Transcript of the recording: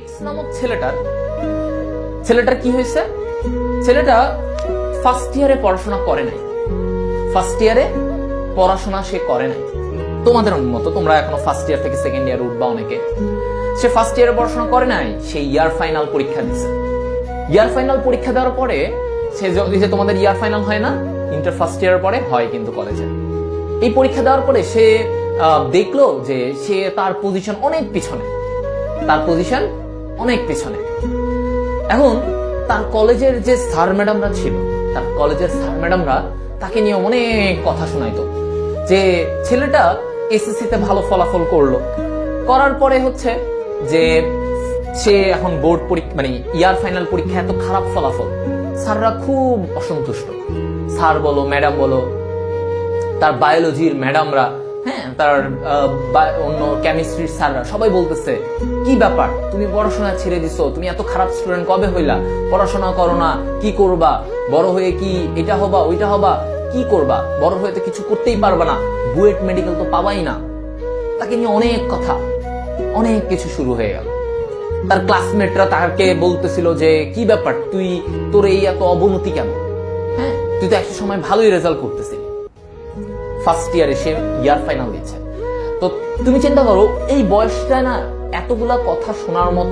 X নামক ছেলেটার কি হয়েছে? ছেলেটা ফার্স্ট ইয়ারে পড়াশোনা করে নাই। ফার্স্ট ইয়ারে পড়াশোনা সে করে নাই। তোমাদের মতো তোমরা এখনো ফার্স্ট ইয়ার থেকে সেকেন্ড ইয়ার উঠবা অনেকে। সে ফার্স্ট ইয়ারে পড়াশোনা করে নাই, সে ইয়ার ফাইনাল পরীক্ষা দিছে। ইয়ার ফাইনাল পরীক্ষা দেওয়ার পরে সে যে তোমাদের ইয়ার ফাইনাল হয় না ইন্টার ফার্স্ট ইয়ারের পরে হয় কিন্তু কলেজে। এই পরীক্ষা দেওয়ার পরে সে দেখলো যে সে তার পজিশন অনেক পিছনে, এখন তার কলেজের যে স্যার ম্যাডামরা ছিল, তার কলেজের স্যার ম্যাডামরা তাকে নিয়ে অনেক কথা শোনাইতো যে ছেলেটা এসএসসি তে ভালো ফলাফল করলো, করার পরে হচ্ছে যে সে এখন বোর্ড পরীক্ষা মানে ইয়ার ফাইনাল পরীক্ষা এত খারাপ ফলাফল, স্যাররা খুব অসন্তুষ্ট। স্যার বলো ম্যাডাম বলো, তার বায়োলজির ম্যাডামরা, হ্যাঁ তার অন্য কেমিস্ট্রির স্যাররা সবাই বলতেছে কি ব্যাপার, তুমি পড়াশোনা ছেড়ে দিছো, তুমি এত খারাপ স্টুডেন্ট কবে হইলা, পড়াশোনা করো না, কি করবা, বড় হয়ে কি এটা হবা ওইটা হবা, কি করবা, বড় হয়ে তো কিছু করতেই পারবা না, বুয়েট মেডিকেল তো পাবাই না। তাকে নিয়ে অনেক কথা, অনেক কিছু শুরু হয়ে গেল। তার ক্লাসমেটরা তাকে বলতেছিল যে কি ব্যাপার, তোর এই এত অবনতি কেন, হ্যাঁ তুই তো একটা সময় ভালোই রেজাল্ট করতেছিলি, ফার্স্ট ইয়ারে সে ইয়ার ফাইনাল দিচ্ছে। তো তুমি চিন্তা করো এই বয়সটা না এতগুলা কথা শোনার মতো